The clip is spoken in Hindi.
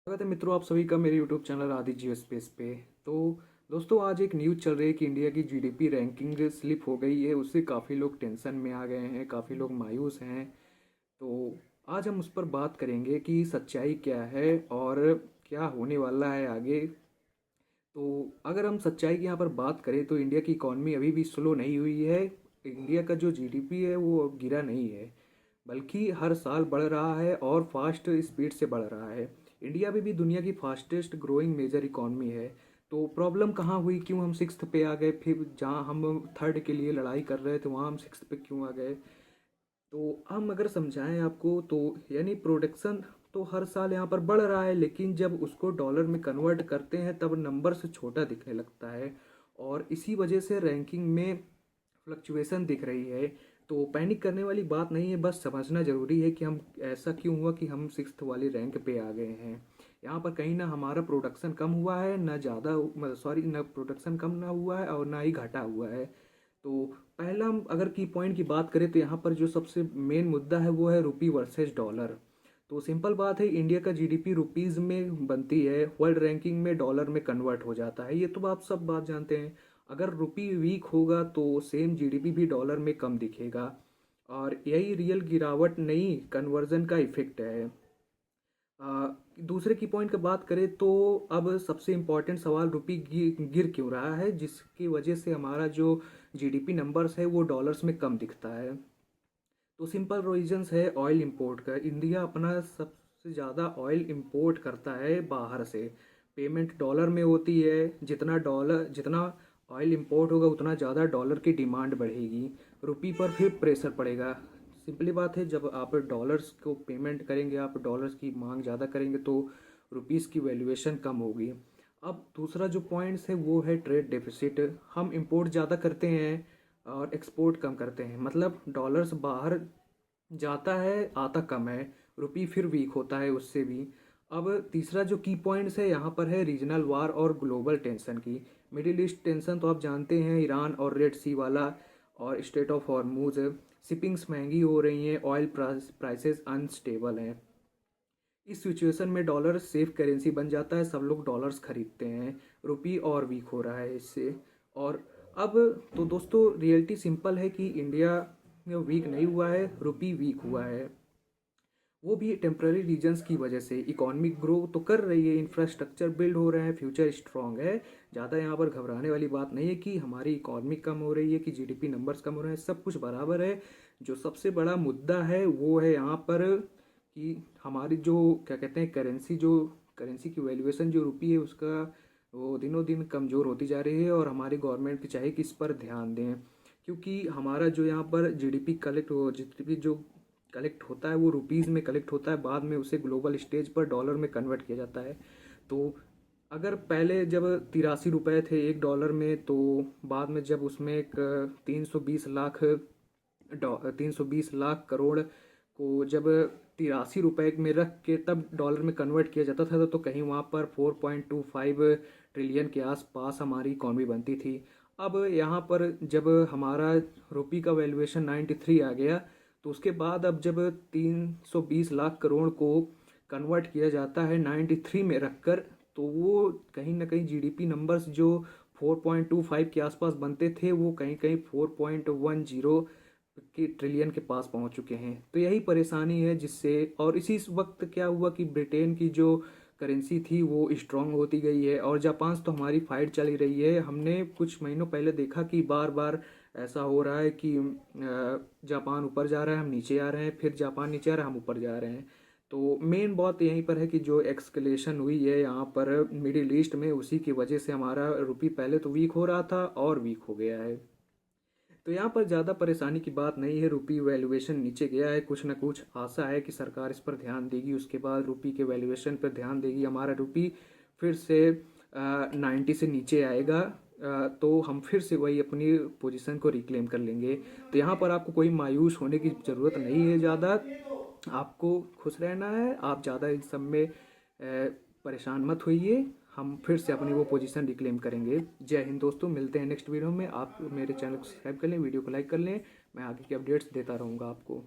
स्वागत है मित्रों, आप सभी का मेरे यूट्यूब चैनल आदि जियो स्पेस पे। तो दोस्तों, आज एक न्यूज़ चल रही है कि इंडिया की जीडीपी रैंकिंग स्लिप हो गई है। उससे काफ़ी लोग टेंशन में आ गए हैं, काफ़ी लोग मायूस हैं। तो आज हम उस पर बात करेंगे कि सच्चाई क्या है और क्या होने वाला है आगे। तो अगर हम सच्चाई की यहाँ पर बात करें तो इंडिया की इकॉनमी अभी भी स्लो नहीं हुई है। इंडिया का जो जीडीपी है वो गिरा नहीं है, बल्कि हर साल बढ़ रहा है और फास्ट स्पीड से बढ़ रहा है। इंडिया अभी भी दुनिया की फास्टेस्ट ग्रोइंग मेजर इकॉनमी है। तो प्रॉब्लम कहाँ हुई, क्यों हम सिक्स्थ पे आ गए? फिर जहाँ हम थर्ड के लिए लड़ाई कर रहे थे वहाँ हम सिक्स्थ पे क्यों आ गए? तो हम अगर समझाएं आपको तो यानी प्रोडक्शन तो हर साल यहाँ पर बढ़ रहा है, लेकिन जब उसको डॉलर में कन्वर्ट करते हैं तब नंबर से छोटा दिखने लगता है और इसी वजह से रैंकिंग में फ्लक्चुएशन दिख रही है। तो पैनिक करने वाली बात नहीं है, बस समझना ज़रूरी है कि हम ऐसा क्यों हुआ कि हम सिक्स्थ वाली रैंक पे आ गए हैं। यहाँ पर कहीं ना हमारा प्रोडक्शन कम हुआ है, ना ज़्यादा सॉरी ना प्रोडक्शन कम ना हुआ है और ना ही घटा हुआ है। तो पहला हम अगर की पॉइंट की बात करें तो यहाँ पर जो सबसे मेन मुद्दा है वो है रुपी वर्सेस डॉलर। तो सिंपल बात है, इंडिया का जीडीपी रुपीज़ में बनती है, वर्ल्ड रैंकिंग में डॉलर में कन्वर्ट हो जाता है। ये तो आप सब बात जानते हैं। अगर रुपी वीक होगा तो सेम जीडीपी भी डॉलर में कम दिखेगा और यही रियल गिरावट नहीं, कन्वर्जन का इफेक्ट है। दूसरे की पॉइंट की बात करें तो अब सबसे इम्पोर्टेंट सवाल, रुपी गिर क्यों रहा है, जिसकी वजह से हमारा जो जीडीपी नंबर्स है वो डॉलर्स में कम दिखता है। तो सिंपल रीजंस है ऑयल इंपोर्ट का। इंडिया अपना सबसे ज़्यादा ऑयल इंपोर्ट करता है बाहर से। पेमेंट डॉलर में होती है। जितना ऑयल इंपोर्ट होगा उतना ज़्यादा डॉलर की डिमांड बढ़ेगी, रुपी पर फिर प्रेशर पड़ेगा। सिंपली बात है, जब आप डॉलर्स को पेमेंट करेंगे, आप डॉलर्स की मांग ज़्यादा करेंगे तो रुपीज़ की वैल्यूएशन कम होगी। अब दूसरा जो पॉइंट्स है वो है ट्रेड डेफिसिट। हम इंपोर्ट ज़्यादा करते हैं और एक्सपोर्ट कम करते हैं, मतलब डॉलर्स बाहर जाता है, आता कम है, रुपी फिर वीक होता है उससे भी। अब तीसरा जो की पॉइंट्स है यहाँ पर है रीजनल वार और ग्लोबल टेंशन की। मिडिल ईस्ट टेंशन तो आप जानते हैं, ईरान और रेड सी वाला, और स्टेट ऑफ हॉर्मूज। शिपिंग्स महंगी हो रही हैं, ऑयल प्राइसेस अनस्टेबल हैं। इस सिचुएशन में डॉलर सेफ करेंसी बन जाता है, सब लोग डॉलर्स खरीदते हैं, रुपी और वीक हो रहा है इससे। और अब तो दोस्तों, रियलिटी सिंपल है कि इंडिया में वीक नहीं हुआ है, रुपी वीक हुआ है। वो भी टेम्पररी रीजन्स की वजह से। इकोनॉमिक ग्रो तो कर रही है, इंफ्रास्ट्रक्चर बिल्ड हो रहे हैं, फ्यूचर स्ट्रांग है। ज़्यादा यहाँ पर घबराने वाली बात नहीं है कि हमारी इकोनॉमी कम हो रही है, कि जीडीपी नंबर्स कम हो रहे हैं, सब कुछ बराबर है। जो सबसे बड़ा मुद्दा है वो है यहाँ पर कि हमारी जो क्या कहते हैं करेंसी की वैल्यूएशन जो रुपी है उसका वो दिनों दिन कमज़ोर होती जा रही है और हमारी गवर्नमेंट की चाहिए कि इस पर ध्यान दें। क्योंकि हमारा जो यहाँ पर जीडीपी जो कलेक्ट होता है वो रुपीज़ में कलेक्ट होता है, बाद में उसे ग्लोबल स्टेज पर डॉलर में कन्वर्ट किया जाता है। तो अगर पहले जब 83 रुपये थे एक डॉलर में, तो बाद में जब उसमें एक 320 लाख 320 लाख करोड़ को जब 83 रुपये में रख के तब डॉलर में कन्वर्ट किया जाता था, तो कहीं वहाँ पर 4.25 ट्रिलियन के आसपास हमारी इकॉनमी बनती थी। अब यहाँ पर जब हमारा रुपी का वैल्यूएशन 93 आ गया, तो उसके बाद अब जब 320 लाख करोड़ को कन्वर्ट किया जाता है 93 में रखकर, तो वो कहीं ना कहीं जीडीपी नंबर्स जो 4.25 के आसपास बनते थे वो कहीं कहीं 4.10 के ट्रिलियन के पास पहुंच चुके हैं। तो यही परेशानी है जिससे, और इसी वक्त क्या हुआ कि ब्रिटेन की जो करेंसी थी वो स्ट्रांग होती गई है और जापान से तो हमारी फाइट चल ही रही है। हमने कुछ महीनों पहले देखा कि बार बार ऐसा हो रहा है कि जापान ऊपर जा रहा है, हम नीचे आ रहे हैं, फिर जापान नीचे आ रहा है, हम ऊपर जा रहे हैं। तो मेन बात यहीं पर है कि जो एक्सकलेशन हुई है यहाँ पर मिडिल ईस्ट में, उसी की वजह से हमारा रुपी पहले तो वीक हो रहा था और वीक हो गया है। तो यहाँ पर ज़्यादा परेशानी की बात नहीं है, रुपी वैल्यूएशन नीचे गया है, कुछ ना कुछ आशा है कि सरकार इस पर ध्यान देगी, उसके बाद रुपी के वैल्यूएशन पर ध्यान देगी, हमारा रुपी फिर से 90 से नीचे आएगा। तो हम फिर से वही अपनी पोजीशन को रिक्लेम कर लेंगे। तो यहाँ पर आपको कोई मायूस होने की ज़रूरत नहीं है ज़्यादा, आपको खुश रहना है। आप ज़्यादा इस सब में परेशान मत होइए, हम फिर से अपनी वो पोजीशन रिक्लेम करेंगे। जय हिंद दोस्तों, मिलते हैं नेक्स्ट वीडियो में। आप मेरे चैनल को सब्सक्राइब कर लें, वीडियो को लाइक कर लें, मैं आगे की अपडेट्स देता रहूँगा आपको।